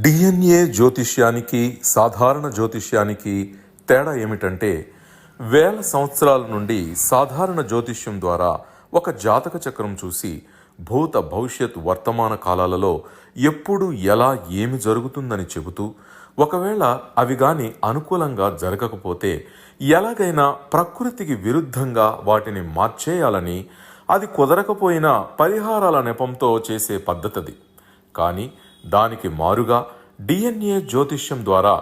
DNA జ్యోతిష్యానికి సాధారణ జ్యోతిష్యానికి తేడా ఏమిటంటే వేల సంవత్సరాల నుండి సాధారణ జ్యోతిష్యం ద్వారా ఒక జాతక చక్రం చూసి భూత భవిష్యత్ వర్తమాన కాలాలలో ఎప్పుడు ఎలా ఏమి జరుగుతుందని చెబుతూ ఒకవేళ అవి గాని అనుకూలంగా జరగకపోతే ఎలాగైనా ప్రకృతికి విరుద్ధంగా వాటిని మార్చేయాలని, అది కుదరకపోయినా పరిహారాల నెపంతో చేసే పద్ధతిది. కానీ దానికి మారుగా డిఎన్ఏ జ్యోతిష్యం ద్వారా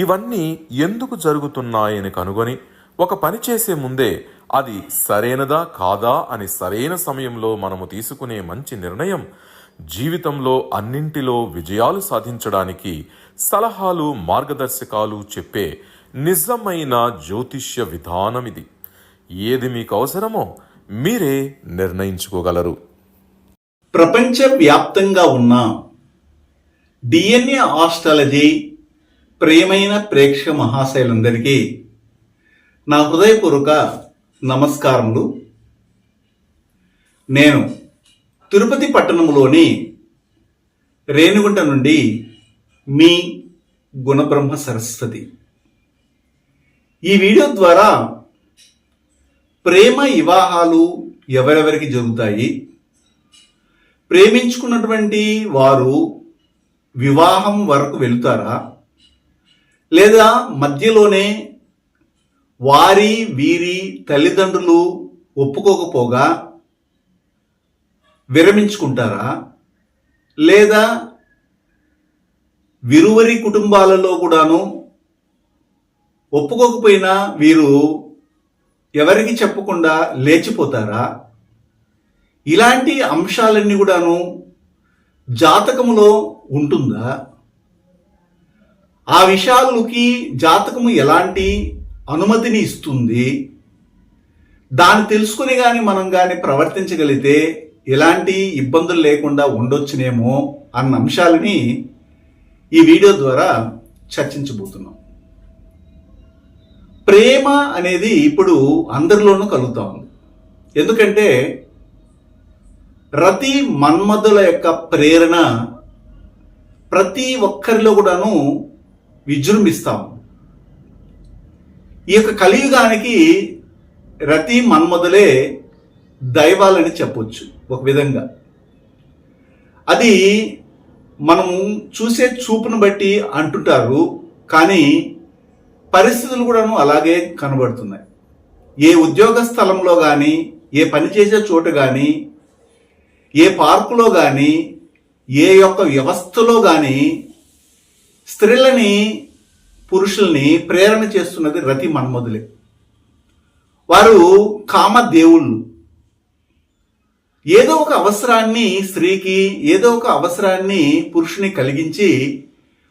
ఇవన్నీ ఎందుకు జరుగుతున్నాయని కనుగొని ఒక పని చేసే ముందే అది సరైనదా కాదా అని సరైన సమయంలో మనము తీసుకునే మంచి నిర్ణయం జీవితంలో అన్నింటిలో విజయాలు సాధించడానికి సలహాలు మార్గదర్శకాలు చెప్పే నిజమైన జ్యోతిష్య విధానం ఇది. ఏది మీకు అవసరమో మీరే నిర్ణయించుకోగలరు. ప్రపంచవ్యాప్తంగా ఉన్న డిఎన్ఏ ఆస్ట్రాలజీ ప్రియమైన ప్రేక్షక మహాశయులందరికీ నా హృదయపూర్వక నమస్కారములు. నేను తిరుపతి పట్టణంలోని రేణిగుంట నుండి మీ గుణబ్రహ్మ సరస్వతి. ఈ వీడియో ద్వారా ప్రేమ వివాహాలు ఎవరెవరికి జరుగుతాయి, ప్రేమించుకున్నటువంటి వారు వివాహం వరకు వెళుతారా, లేదా మధ్యలోనే వారి వీరి తల్లిదండ్రులు ఒప్పుకోకపోగా విరమించుకుంటారా, లేదా విరువరి కుటుంబాలలో కూడాను ఒప్పుకోకపోయినా వీరు ఎవరికి చెప్పకుండా లేచిపోతారా, ఇలాంటి అంశాలన్నీ కూడాను జాతకములో ఉంటుందా, ఆ విషయాలకి జాతకము ఎలాంటి అనుమతిని ఇస్తుంది, దాన్ని తెలుసుకుని కానీ మనం కానీ ప్రవర్తించగలిగితే ఎలాంటి ఇబ్బందులు లేకుండా ఉండొచ్చునేమో అన్న అంశాలని ఈ వీడియో ద్వారా చర్చించబోతున్నాం. ప్రేమ అనేది ఇప్పుడు అందరిలోనూ కలుగుతా ఉంది. ఎందుకంటే రతి మన్మధుల యొక్క ప్రేరణ ప్రతి ఒక్కరిలో కూడాను విజృంభిస్తాం. ఈ యొక్క కలియుగానికి రతి మన్మధులే దైవాలని చెప్పొచ్చు ఒక విధంగా. అది మనం చూసే చూపును బట్టి అంటుంటారు, కానీ పరిస్థితులు కూడాను అలాగే కనబడుతున్నాయి. ఏ ఉద్యోగ స్థలంలో కానీ, ఏ పని చేసే చోట కానీ, ఏ పార్కులో కానీ, ఏ యొక్క వ్యవస్థలో కానీ స్త్రీలని పురుషుల్ని ప్రేరణ చేస్తున్నది రతి మన్మధులే. వారు కామదేవుళ్ళు. ఏదో ఒక అవసరాన్ని స్త్రీకి, ఏదో ఒక అవసరాన్ని పురుషుని కలిగించి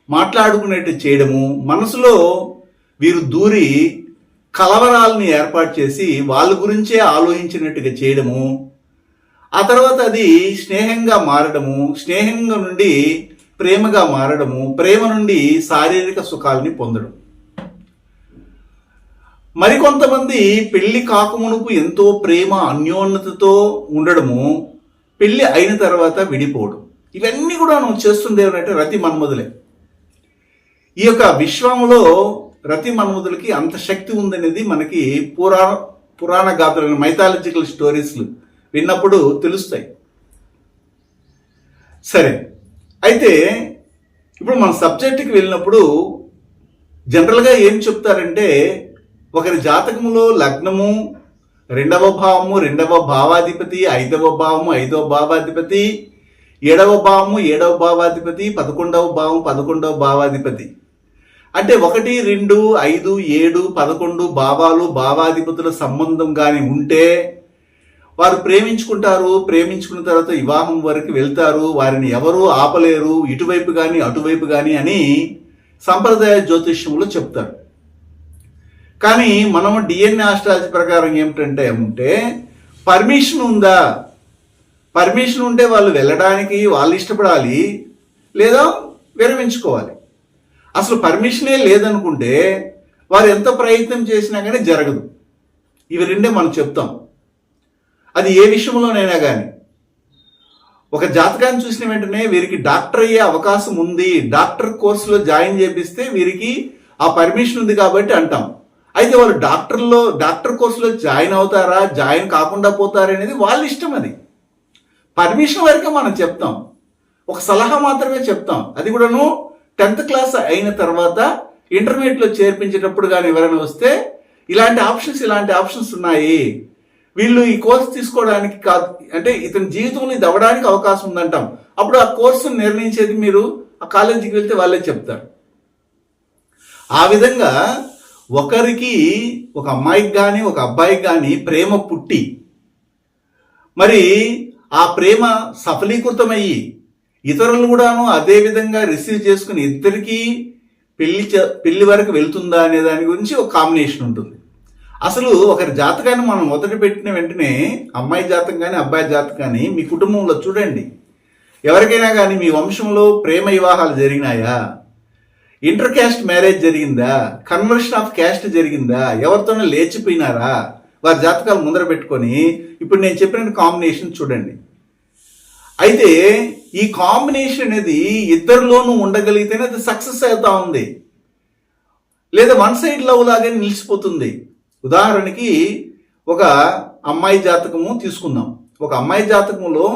మాట్లాడుకునేట్టు చేయడము, మనసులో వీరు దూరి కలవరాలని ఏర్పాటు చేసి వాళ్ళ గురించే ఆలోచించినట్టుగా చేయడము, ఆ తర్వాత అది స్నేహంగా మారడము, స్నేహంగా నుండి ప్రేమగా మారడము, ప్రేమ నుండి శారీరక సుఖాలని పొందడం. మరికొంతమంది పెళ్లి కాకమునుపు ఎంతో ప్రేమ అన్యోన్యతతో ఉండడము, పెళ్లి అయిన తర్వాత విడిపోవడం. ఇవన్నీ కూడా మనం చేస్తుంది ఏమంటే రతి మన్మధులే. ఈ యొక్క విశ్వంలో రతి మన్మధులకి అంత శక్తి ఉందనేది మనకి పురాణ గాథలు, మైథాలజికల్ స్టోరీస్లు విన్నప్పుడు తెలుస్తాయి. సరే, అయితే ఇప్పుడు మన సబ్జెక్టుకి వెళ్ళినప్పుడు జనరల్గా ఏం చెప్తారంటే, ఒకరి జాతకములో లగ్నము 2వ భావము 2వ భావాధిపతి, 5వ భావము 5వ భావాధిపతి, 7వ భావము 7వ భావాధిపతి, 11వ భావం 11వ భావాధిపతి. అంటే 1, 2, 5, 7, 11 భావాలు, భావాధిపతుల సంబంధం కానీ ఉంటే వారు ప్రేమించుకుంటారు. ప్రేమించుకున్న తర్వాత వివాహం వరకు వెళ్తారు. వారిని ఎవరూ ఆపలేరు, ఇటువైపు కానీ అటువైపు కానీ అని సంప్రదాయ జ్యోతిష్యంలో చెప్తారు. కానీ మనము డిఎన్ఏ ఆస్ట్రాలజీ ప్రకారం ఏమిటంటే పర్మిషన్ ఉందా, పర్మిషన్ ఉంటే వాళ్ళు వెళ్ళడానికి వాళ్ళు ఇష్టపడాలి, లేదా విరమించుకోవాలి. అసలు పర్మిషనే లేదనుకుంటే వారు ఎంత ప్రయత్నం చేసినా కానీ జరగదు. ఇవి రెండే మనం చెప్తాం. అది ఏ విషయంలోనైనా కానీ. ఒక జాతకాన్ని చూసిన వెంటనే వీరికి డాక్టర్ అయ్యే అవకాశం ఉంది, డాక్టర్ కోర్సులో జాయిన్ చేపిస్తే వీరికి ఆ పర్మిషన్ ఉంది కాబట్టి అంటాం. అయితే వాళ్ళు డాక్టర్ కోర్సులో జాయిన్ అవుతారా, జాయిన్ కాకుండా పోతారా అనేది వాళ్ళ ఇష్టం. అది పర్మిషన్ వరకే మనం చెప్తాం, ఒక సలహా మాత్రమే చెప్తాం. అది కూడాను 10th క్లాస్ అయిన తర్వాత ఇంటర్మీడియట్లో చేర్పించేటప్పుడు కానీ ఎవరైనా వస్తే ఇలాంటి ఆప్షన్స్ ఉన్నాయి, వీళ్ళు ఈ కోర్సు తీసుకోవడానికి కాదు అంటే ఇతని జీవితంలో ఇది అవ్వడానికి అవకాశం ఉందంటాం. అప్పుడు ఆ కోర్సును నిర్ణయించేది మీరు ఆ కాలేజీకి వెళ్తే వాళ్ళే చెప్తారు. ఆ విధంగా ఒకరికి, ఒక అమ్మాయికి కానీ ఒక అబ్బాయికి కానీ ప్రేమ పుట్టి మరి ఆ ప్రేమ సఫలీకృతమయ్యి ఇతరులు కూడాను అదే విధంగా రిసీవ్ చేసుకుని ఇద్దరికి పెళ్లి వరకు వెళ్తుందా అనే దాని గురించి ఒక కాంబినేషన్ ఉంటుంది. అసలు ఒకరి జాతకాన్ని మనం మొదట పెట్టిన వెంటనే అమ్మాయి జాతకం కానీ అబ్బాయి జాతకం కానీ మీ కుటుంబంలో చూడండి, ఎవరికైనా కానీ మీ వంశంలో ప్రేమ వివాహాలు జరిగినాయా, ఇంటర్ క్యాస్ట్ మ్యారేజ్ జరిగిందా, కన్వర్షన్ ఆఫ్ క్యాస్ట్ జరిగిందా, ఎవరితోనే లేచిపోయినారా, వారి జాతకాలు ముందర పెట్టుకొని ఇప్పుడు నేను చెప్పిన కాంబినేషన్ చూడండి. అయితే ఈ కాంబినేషన్ అనేది ఇద్దరిలోనూ ఉండగలిగితేనే అది సక్సెస్ అవుతా ఉంది, లేదా వన్ సైడ్ లవ్ లాగే నిలిచిపోతుంది. ఉదాహరణకి ఒక అమ్మాయి జాతకము తీసుకుందాం. ఒక అమ్మాయి జాతకంలో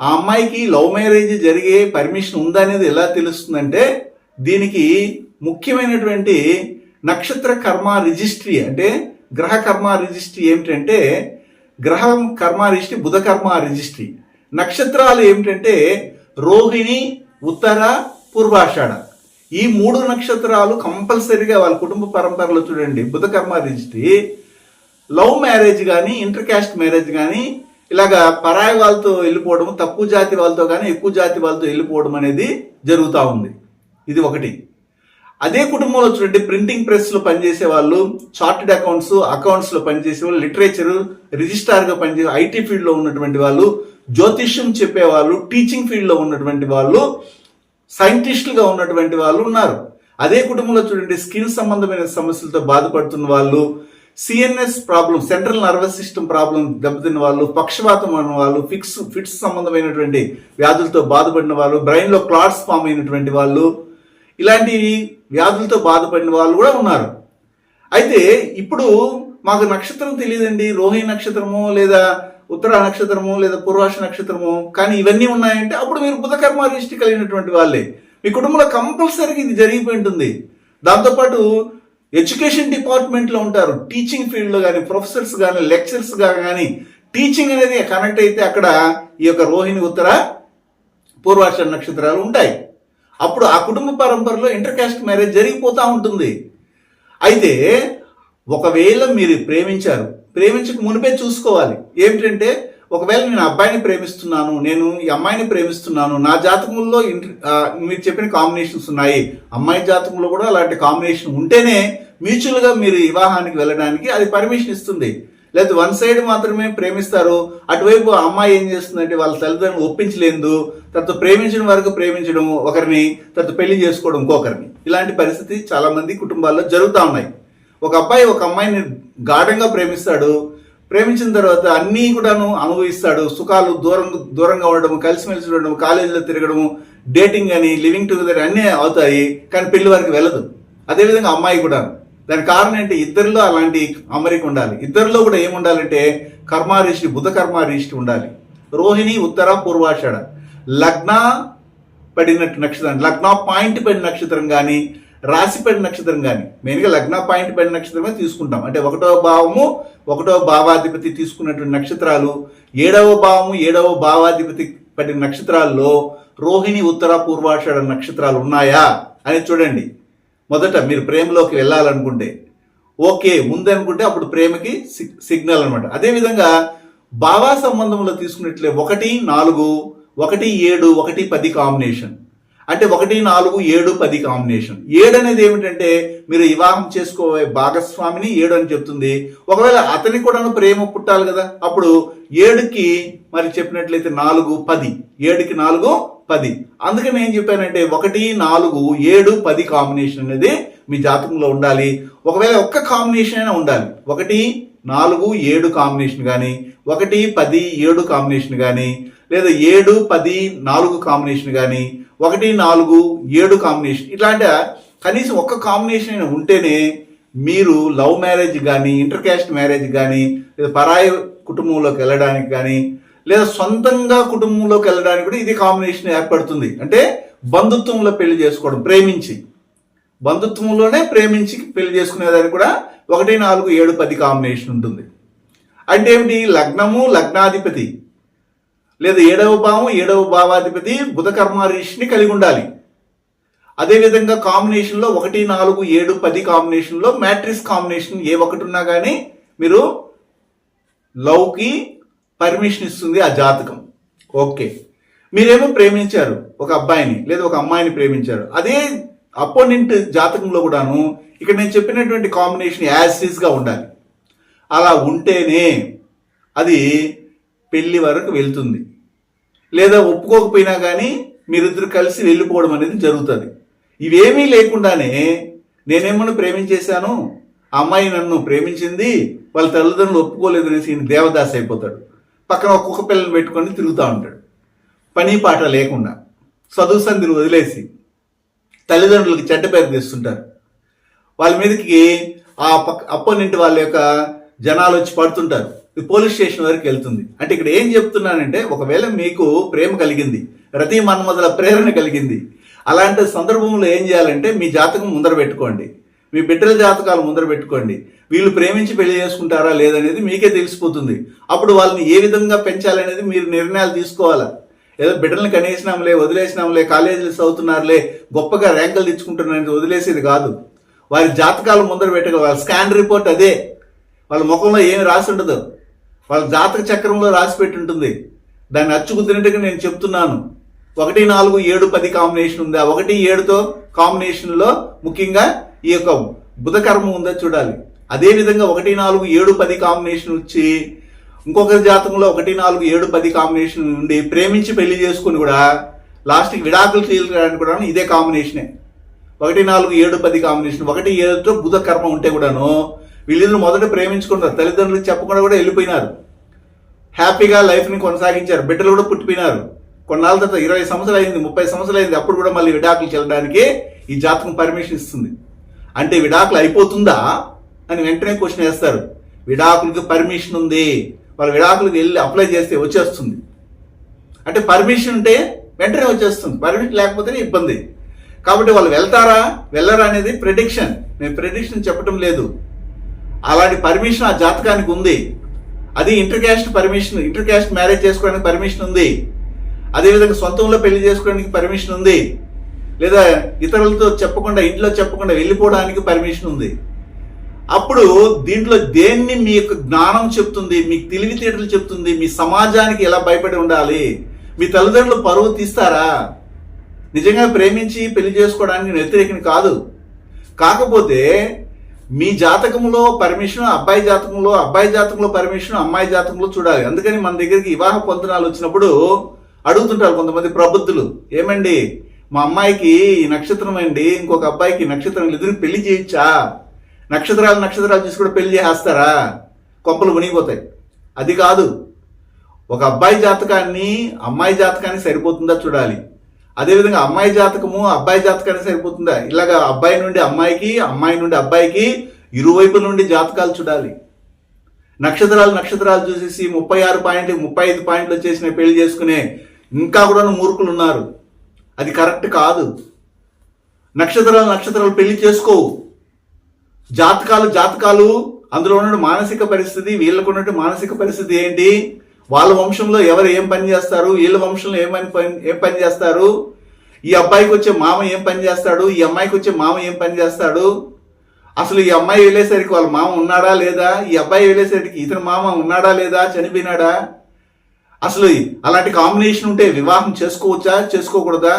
ఆ అమ్మాయికి లవ్ మ్యారేజ్ జరిగే పర్మిషన్ ఉందా అనేది ఎలా తెలుస్తుందంటే దీనికి ముఖ్యమైనటువంటి నక్షత్ర కర్మ రిజిస్ట్రీ అంటే గ్రహ కర్మ రిజిస్ట్రీ ఏమిటంటే గ్రహం కర్మ రిజిస్ట్రీ బుధ కర్మ రిజిస్ట్రీ. నక్షత్రాలు ఏమిటంటే రోహిణి, ఉత్తర, పూర్వాషాఢ. ఈ 3 నక్షత్రాలు కంపల్సరీగా వాళ్ళ కుటుంబ పరంపరలో చూడండి బుధ కర్మ రిజిస్ట్రీ లవ్ మ్యారేజ్ కానీ ఇంటర్ క్యాస్ట్ మ్యారేజ్ కానీ ఇలాగా పరాయి వాళ్ళతో వెళ్ళిపోవడం, తక్కువ జాతి వాళ్ళతో కానీ ఎక్కువ జాతి వాళ్ళతో వెళ్ళిపోవడం అనేది జరుగుతూ ఉంది. ఇది ఒకటి. అదే కుటుంబంలో చూడండి ప్రింటింగ్ ప్రెస్ లో పనిచేసే వాళ్ళు, చార్టెడ్ అకౌంట్స్ లో పనిచేసే వాళ్ళు, లిటరేచర్ రిజిస్ట్రార్ గా పనిచేసే ఐటీ ఫీల్డ్ లో ఉన్నటువంటి వాళ్ళు, జ్యోతిష్యం చెప్పేవాళ్ళు, టీచింగ్ ఫీల్డ్ లో ఉన్నటువంటి వాళ్ళు, సైంటిస్టులుగా ఉన్నటువంటి వాళ్ళు ఉన్నారు. అదే కుటుంబంలో చూడండి స్కిన్ సంబంధమైన సమస్యలతో బాధపడుతున్న వాళ్ళు, CNS problem, central nervous system problem దెబ్బతిన్న వాళ్ళు, పక్షవాతం ఉన్న వాళ్ళు, ఫిట్స్ సంబంధమైనటువంటి వ్యాధులతో బాధపడిన వాళ్ళు, బ్రెయిన్ లో క్లాట్స్ ఫామ్ అయినటువంటి వాళ్ళు, ఇలాంటి వ్యాధులతో బాధపడిన వాళ్ళు కూడా ఉన్నారు. అయితే ఇప్పుడు మాకు నక్షత్రం తెలియదండి, రోహిణి నక్షత్రము లేదా ఉత్తర నక్షత్రము లేదా పూర్వాష నక్షత్రము, కానీ ఇవన్నీ ఉన్నాయంటే అప్పుడు మీరు బుధకర్మ రిజిస్ట్రీ కలిగినటువంటి వాళ్ళే. మీ కుటుంబంలో కంపల్సరీగా ఇది జరిగిపోయి ఉంటుంది. దాంతోపాటు ఎడ్యుకేషన్ డిపార్ట్మెంట్లో ఉంటారు, టీచింగ్ ఫీల్డ్లో కానీ ప్రొఫెసర్స్ కానీ లెక్చరర్స్ కానీ టీచింగ్ అనేది కనెక్ట్ అయితే అక్కడ ఈ యొక్క రోహిణి, ఉత్తర, పూర్వాష నక్షత్రాలు ఉంటాయి. అప్పుడు ఆ కుటుంబ పరంపరలో ఇంటర్ క్యాస్ట్ మ్యారేజ్ జరిగిపోతూ ఉంటుంది. అయితే ఒకవేళ మీరు ప్రేమించక మునిపే చూసుకోవాలి. ఏమిటంటే ఒకవేళ నేను అబ్బాయిని ప్రేమిస్తున్నాను, నేను ఈ అమ్మాయిని ప్రేమిస్తున్నాను, నా జాతకంలో మీరు చెప్పిన కాంబినేషన్స్ ఉన్నాయి, అమ్మాయి జాతకంలో కూడా అలాంటి కాంబినేషన్ ఉంటేనే మ్యూచువల్గా మీరు వివాహానికి వెళ్ళడానికి అది పర్మిషన్ ఇస్తుంది. లేదా వన్ సైడ్ మాత్రమే ప్రేమిస్తారు, అటువైపు ఆ అమ్మాయి ఏం చేస్తుందంటే వాళ్ళ తల్లిదండ్రులు ఒప్పించలేదు, తర్వాత ప్రేమించడం వరకు ప్రేమించడం ఒకరిని, తర్వాత పెళ్లి చేసుకోవడం ఇంకొకరిని. ఇలాంటి పరిస్థితి చాలా మంది కుటుంబాల్లో జరుగుతూ ఉన్నాయి. ఒక అబ్బాయి ఒక అమ్మాయిని గాఢంగా ప్రేమిస్తాడు, ప్రేమించిన తర్వాత అన్నీ కూడాను అనుభవిస్తాడు, సుఖాలు దూరంగా ఉండడం, కలిసిమెలిసి ఉండడం, కాలేజీలో తిరగడము, డేటింగ్ అని, లివింగ్ టుగెదర్ అన్నీ అవుతాయి, కానీ పెళ్లి వరకు వెళ్ళదు. అదేవిధంగా అమ్మాయి కూడా. దానికి కారణం ఏంటి? ఇద్దరిలో అలాంటి అమరిక ఉండాలి. ఇద్దరిలో కూడా ఏముండాలంటే కర్మారిష్టి, బుధ కర్మారిష్టి ఉండాలి. రోహిణి, ఉత్తర, పూర్వాషాఢ లగ్న పడినట్టు నక్షత్రం, లగ్న పాయింట్ పడిన నక్షత్రం కానీ రాశి పడిన నక్షత్రం కానీ, మెయిన్గా లగ్న పాయింట్ పడిన నక్షత్రమే తీసుకుంటాం. అంటే 1వ భావము 1వ భావాధిపతి తీసుకున్నటువంటి నక్షత్రాలు, 7వ భావము 7వ భావాధిపతి పడిన నక్షత్రాల్లో రోహిణి, ఉత్తర, పూర్వాషాఢ నక్షత్రాలు ఉన్నాయా అని చూడండి. మొదట మీరు ప్రేమలోకి వెళ్ళాలనుకుంటే ఓకే ఉందనుకుంటే అప్పుడు ప్రేమకి సిగ్నల్ అనమాట. అదేవిధంగా భావా సంబంధంలో తీసుకున్నట్లే 1, 4, 1, 7, 1, 10 కాంబినేషన్. అంటే 1, 4, 7, 10 కాంబినేషన్. 7 అనేది ఏమిటంటే మీరు వివాహం చేసుకోవే భాగస్వామిని 7 అని చెప్తుంది. ఒకవేళ అతనికి కూడా ప్రేమ పుట్టాలి కదా, అప్పుడు 7కి మరి చెప్పినట్లయితే 4, 10, 7కి 4, 10. అందుకని ఏం చెప్పానంటే 1, 4, 7, 10 కాంబినేషన్ అనేది మీ జాతకంలో ఉండాలి. ఒకవేళ ఒక్క కాంబినేషన్ అయినా ఉండాలి. 1, 4, 7 కాంబినేషన్ కానీ 1, 10, 7 కాంబినేషన్ కానీ లేదా 7, 10, 4 కాంబినేషన్ కానీ 1, 4, 7 కాంబినేషన్ ఇట్లాంటి కనీసం ఒక్క కాంబినేషన్ అయినా ఉంటేనే మీరు లవ్ మ్యారేజ్ కానీ ఇంటర్ క్యాస్ట్ మ్యారేజ్ కానీ లేదా పరాయి కుటుంబంలోకి వెళ్ళడానికి కానీ లేదా సొంతంగా కుటుంబంలోకి వెళ్ళడానికి కూడా ఇది కాంబినేషన్ ఏర్పడుతుంది. అంటే బంధుత్వంలో పెళ్లి చేసుకోవడం, బంధుత్వంలోనే ప్రేమించి పెళ్లి చేసుకునేదానికి కూడా 1, 4, 7, 10 కాంబినేషన్ ఉంటుంది. అంటే ఏమిటి? లగ్నము, లగ్నాధిపతి లేదా 7వ భావం, 7వ భావాధిపతి బుధ కర్మారీషిని కలిగి ఉండాలి. అదేవిధంగా కాంబినేషన్లో 1, 4, 7, 10 కాంబినేషన్లో మ్యాట్రిక్స్ కాంబినేషన్ ఏ ఒకటి ఉన్నా కానీ మీరు లవ్కి పర్మిషన్ ఇస్తుంది ఆ జాతకం. ఓకే, మీరేమో ప్రేమించారు ఒక అబ్బాయిని లేదా ఒక అమ్మాయిని ప్రేమించారు, అదే అపోనెంట్ జాతకంలో కూడాను ఇక్కడ నేను చెప్పినటువంటి కాంబినేషన్ యాజ్ గా ఉండాలి. అలా ఉంటేనే అది పెళ్లి వరకు వెళ్తుంది. లేదా ఒప్పుకోకపోయినా కానీ మీరిద్దరు కలిసి వెళ్ళిపోవడం అనేది జరుగుతుంది. ఇవేమీ లేకుండానే నేనేమన్నా ప్రేమించేశాను, ఆ అమ్మాయి నన్ను ప్రేమించింది, వాళ్ళ తల్లిదండ్రులు ఒప్పుకోలేదు అనేసి ఈయన దేవదాస్ అయిపోతాడు. పక్కన ఒక్కొక్క పిల్లని పెట్టుకొని తిరుగుతూ ఉంటాడు, పని పాట లేకుండా చదువు సంధిని వదిలేసి తల్లిదండ్రులకి చెడ్డ పేరు తెస్తుంటారు. వాళ్ళ మీదకి ఆ అపోనెంట్ వాళ్ళ యొక్క జనాలు వచ్చి పడుతుంటారు, పోలీస్ స్టేషన్ వరకు వెళ్తుంది. అంటే ఇక్కడ ఏం చెప్తున్నానంటే, ఒకవేళ మీకు ప్రేమ కలిగింది, రతి మన్మధుల ప్రేరణ కలిగింది, అలాంటి సందర్భంలో ఏం చేయాలంటే మీ జాతకం ముందర పెట్టుకోండి, మీ బిడ్డల జాతకాలు ముందర పెట్టుకోండి. వీళ్ళు ప్రేమించి పెళ్లి చేసుకుంటారా లేదనేది మీకే తెలిసిపోతుంది. అప్పుడు వాళ్ళని ఏ విధంగా పెంచాలనేది మీరు నిర్ణయాలు తీసుకోవాలా. ఏదో బిడ్డల్ని కనేసినాంలే, వదిలేసినాంలే, కాలేజీలు చదువుతున్నారులే, గొప్పగా ర్యాంకులు తెచ్చుకుంటున్నారని వదిలేసేది కాదు. వారి జాతకాలు ముందర పెట్టగల వాళ్ళ స్కాన్ రిపోర్ట్ అదే, వాళ్ళ ముఖంలో ఏమి రాసి ఉండదు, వాళ్ళ జాతక చక్రంలో రాసి పెట్టి ఉంటుంది. దాన్ని అచ్చుకుతున్నట్టుగా నేను చెప్తున్నాను. 1, 4, 7, 10 కాంబినేషన్ ఉంది. ఆ 1, 7తో కాంబినేషన్లో ముఖ్యంగా ఈ యొక్క బుధ కర్మ ఉందో చూడాలి. అదేవిధంగా 1, 4, 7, 10 కాంబినేషన్ వచ్చి ఇంకొకరి జాతకంలో 1, 4, 7, 10 కాంబినేషన్ ఉండి ప్రేమించి పెళ్లి చేసుకుని కూడా లాస్ట్కి విడాకులు చేయడానికి కూడా ఇదే కాంబినేషనే. 1, 4, 7, 10 కాంబినేషన్ 1, 7తో బుధ కర్మ ఉంటే కూడాను వీళ్ళిద్దరు మొదట ప్రేమించుకున్నారు, తల్లిదండ్రులకు చెప్పకుండా కూడా వెళ్ళిపోయినారు, హ్యాపీగా లైఫ్ని కొనసాగించారు, బిడ్డలు కూడా పుట్టిపోయినారు. కొన్నాళ్ళ తర్వాత 20 సంవత్సరాలు అయింది, 30 సంవత్సరాలు అయింది, అప్పుడు కూడా మళ్ళీ విడాకులు చెల్లడానికి ఈ జాతకం పర్మిషన్ ఇస్తుంది. అంటే విడాకులు అయిపోతుందా అని వెంటనే క్వశ్చన్ వేస్తారు. విడాకులకి పర్మిషన్ ఉంది, వాళ్ళు విడాకులకు వెళ్ళి అప్లై చేస్తే వచ్చేస్తుంది. అంటే పర్మిషన్ ఉంటే వెంటనే వచ్చేస్తుంది, పర్మిషన్ లేకపోతేనే ఇబ్బంది. కాబట్టి వాళ్ళు వెళ్తారా వెళ్ళరా అనేది ప్రెడిక్షన్, నేను ప్రెడిక్షన్ చెప్పడం లేదు. అలాంటి పర్మిషన్ ఆ జాతకానికి ఉంది. అది inter caste permission, inter caste marriage చేసుకోవడానికి పర్మిషన్ ఉంది. అదేవిధంగా సొంతంలో పెళ్లి చేసుకోవడానికి పర్మిషన్ ఉంది. లేదా ఇతరులతో చెప్పకుండా, ఇంట్లో చెప్పకుండా వెళ్ళిపోవడానికి పర్మిషన్ ఉంది. అప్పుడు దీంట్లో దేన్ని మీ యొక్క జ్ఞానం చెప్తుంది, మీకు తెలివితేటలు చెప్తుంది, మీ సమాజానికి ఎలా భయపడి ఉండాలి, మీ తల్లిదండ్రులు పరువు తీస్తారా? నిజంగా ప్రేమించి పెళ్లి చేసుకోవడానికి నేను వ్యతిరేకం కాదు. కాకపోతే మీ జాతకంలో పర్మిషన్, అబ్బాయి జాతకంలో పర్మిషన్, అమ్మాయి జాతకంలో చూడాలి. అందుకని మన దగ్గరికి వివాహ పొందనాలు వచ్చినప్పుడు అడుగుతుంటారు కొంతమంది ప్రబుద్ధులు, ఏమండి మా అమ్మాయికి ఈ నక్షత్రం అండి, ఇంకొక అబ్బాయికి నక్షత్రం, ఇద్దరికి పెళ్లి చేయొచ్చా? నక్షత్రాలు చూసి కూడా పెళ్లి చేస్తారా? కొంపలు మునిగిపోతాయి. అది కాదు, ఒక అబ్బాయి జాతకాన్ని అమ్మాయి జాతకానికి సరిపోతుందా చూడాలి. అదేవిధంగా అమ్మాయి జాతకము అబ్బాయి జాతకానికి సరిపోతుందా, ఇలాగా అబ్బాయి నుండి అమ్మాయికి, అమ్మాయి నుండి అబ్బాయికి ఇరువైపుల నుండి జాతకాలు చూడాలి. నక్షత్రాలు చూసేసి 36 పాయింట్లు 35 పాయింట్లు వచ్చేసిన పెళ్లి చేసుకునే ఇంకా కూడా మూర్ఖులు ఉన్నారు. అది కరెక్ట్ కాదు. నక్షత్రాలు పెళ్లి చేసుకోవు. జాతకాలు అందులో ఉన్న మానసిక పరిస్థితి, వీళ్ళకు ఉన్నట్టు మానసిక పరిస్థితి ఏంటి, వాళ్ళ వంశంలో ఎవరు ఏం పని చేస్తారు, వీళ్ళ వంశంలో ఏం పని చేస్తారు, ఈ అబ్బాయికి వచ్చే మామ ఏం పని చేస్తాడు, ఈ అమ్మాయికి వచ్చే మామ ఏం పని చేస్తాడు, అసలు ఈ అమ్మాయి వెళ్ళేసరికి వాళ్ళ మామ ఉన్నాడా లేదా, ఈ అబ్బాయి వెళ్ళేసరికి ఇతని మామ ఉన్నాడా లేదా, చనిపోయినాడా, అసలు అలాంటి కాంబినేషన్ ఉంటే వివాహం చేసుకోవచ్చా చేసుకోకూడదా,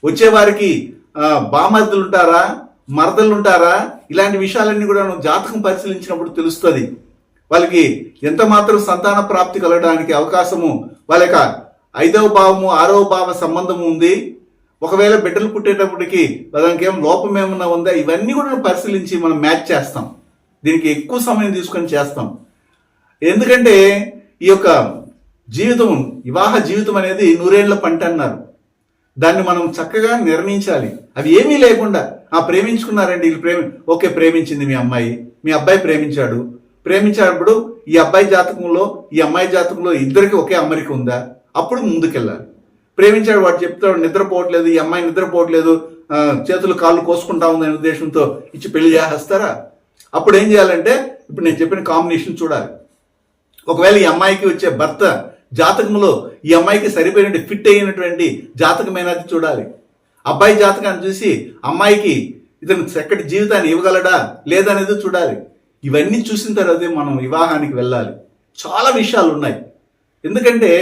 వచ్చేవారికి బామర్దులు ఉంటారా, మరదలు ఉంటారా, ఇలాంటి విషయాలన్నీ కూడా జాతకం పరిశీలించినప్పుడు తెలుస్తుంది. వాళ్ళకి ఎంత మాత్రం సంతాన ప్రాప్తి కలగడానికి అవకాశము, వాళ్ళ యొక్క 5వ భావము 6వ భావ సంబంధము ఉంది. ఒకవేళ బిడ్డలు పుట్టేటప్పటికి దానికి ఏం లోపం ఏమన్నా ఉందా, ఇవన్నీ కూడా పరిశీలించి మనం మ్యాచ్ చేస్తాం. దీనికి ఎక్కువ సమయం తీసుకొని చేస్తాం. ఎందుకంటే ఈ యొక్క జీవితం, వివాహ జీవితం అనేది 100 ఏళ్ల పంట అన్నారు. దాన్ని మనం చక్కగా నిర్ణయించాలి. అవి ఏమీ లేకుండా ప్రేమించుకున్నారండి వీళ్ళు, ఓకే ప్రేమించింది మీ అమ్మాయి, మీ అబ్బాయి ప్రేమించినప్పుడు ఈ అబ్బాయి జాతకంలో ఈ అమ్మాయి జాతకంలో ఇద్దరికి ఒకే అమరిక ఉందా, అప్పుడు ముందుకెళ్ళాలి. ప్రేమించాడు, వాడు చెప్తాడు నిద్రపోవట్లేదు, ఈ అమ్మాయి నిద్రపోవట్లేదు, చేతులు కాళ్ళు కోసుకుంటా ఉందనే ఉద్దేశంతో ఇచ్చి పెళ్లి చేసేస్తారా? అప్పుడు ఏం చేయాలంటే ఇప్పుడు నేను చెప్పిన కాంబినేషన్ చూడాలి. ఒకవేళ ఈ అమ్మాయికి వచ్చే భర్త జాతకంలో ఈ అమ్మాయికి సరిపోయినటువంటి ఫిట్ అయినటువంటి జాతకమైనది చూడాలి. అబ్బాయి జాతకాన్ని చూసి అమ్మాయికి ఇతను చక్కటి జీవితాన్ని ఇవ్వగలడా లేదనేది చూడాలి. ఇవన్నీ చూసిన తర్వాతే మనం వివాహానికి వెళ్ళాలి. చాలా విషయాలు ఉన్నాయి. ఎందుకంటే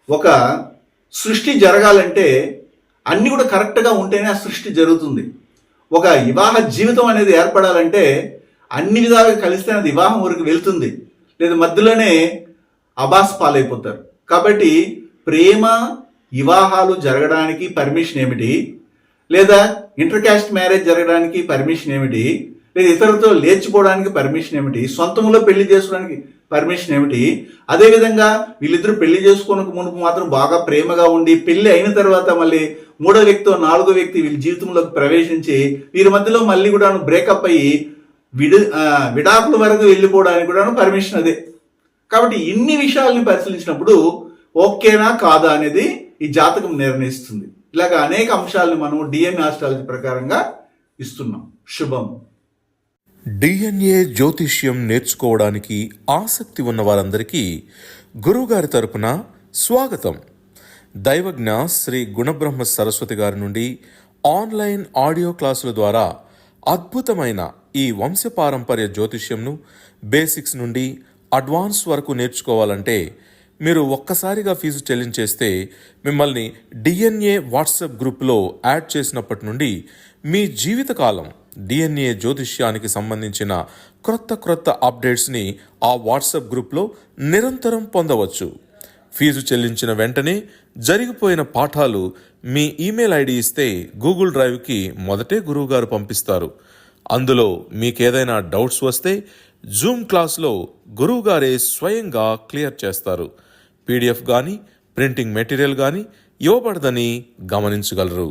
ఒక సృష్టి జరగాలంటే అన్నీ కూడా కరెక్ట్గా ఉంటేనే ఆ సృష్టి జరుగుతుంది. ఒక వివాహ జీవితం అనేది ఏర్పడాలంటే అన్ని విధాలుగా కలిస్తే అది వివాహం వరకు వెళ్తుంది, లేదా మధ్యలోనే అబాస్ పాలైపోతారు. కాబట్టి ప్రేమ వివాహాలు జరగడానికి పర్మిషన్ ఏమిటి, లేదా ఇంటర్ క్యాస్ట్ మ్యారేజ్ జరగడానికి పర్మిషన్ ఏమిటి, లేదా ఇతరులతో లేచిపోవడానికి పర్మిషన్ ఏమిటి, సొంతంలో పెళ్లి చేసుకోవడానికి పర్మిషన్ ఏమిటి, అదేవిధంగా వీళ్ళిద్దరూ పెళ్లి చేసుకోవడానికి మునుపు మాత్రం బాగా ప్రేమగా ఉండి పెళ్లి అయిన తర్వాత మళ్ళీ 3వ వ్యక్తితో 4వ వ్యక్తి వీళ్ళ జీవితంలోకి ప్రవేశించి వీరి మధ్యలో మళ్ళీ కూడా బ్రేకప్ అయ్యి విడాకుల వరకు వెళ్ళిపోవడానికి కూడా పర్మిషన్ అదే. కాబట్టి ఇన్ని విషయాలను పరిశీలించినప్పుడు ఓకేనా కాదా అనేది ఈ జాతకం నిర్ణయిస్తుంది. ఇలాగ అనేక అంశాలను మనం డిఎన్ఏ ఆస్ట్రాలజీ ప్రకారంగా ఇస్తున్నాం. శుభం. డిఎన్ఏ జ్యోతిష్యం నేర్చుకోవడానికి ఆసక్తి ఉన్న వారందరికీ గురువుగారి తరపున స్వాగతం. దైవజ్ఞ శ్రీ గుణబ్రహ్మ సరస్వతి గారి నుండి ఆన్లైన్ ఆడియో క్లాసుల ద్వారా అద్భుతమైన ఈ వంశపారంపర్య జ్యోతిష్యంను బేసిక్స్ నుండి అడ్వాన్స్ వరకు నేర్చుకోవాలంటే మీరు ఒక్కసారిగా ఫీజు చెల్లించేస్తే మిమ్మల్ని డిఎన్ఏ వాట్సాప్ గ్రూప్లో యాడ్ చేసినప్పటి నుండి మీ జీవితకాలం డిఎన్ఏ జ్యోతిష్యానికి సంబంధించిన క్రొత్త అప్డేట్స్ని ఆ వాట్సాప్ గ్రూప్లో నిరంతరం పొందవచ్చు. ఫీజు చెల్లించిన వెంటనే జరిగిపోయిన పాఠాలు మీ ఈమెయిల్ ఐడి ఇస్తే గూగుల్ డ్రైవ్కి మొదటే గురువుగారు పంపిస్తారు. అందులో మీకేదైనా డౌట్స్ వస్తే జూమ్ క్లాస్లో గురువుగారే స్వయంగా క్లియర్ చేస్తారు. పీడిఎఫ్ కానీ ప్రింటింగ్ మెటీరియల్ కానీ ఇవ్వబడదని గమనించగలరు.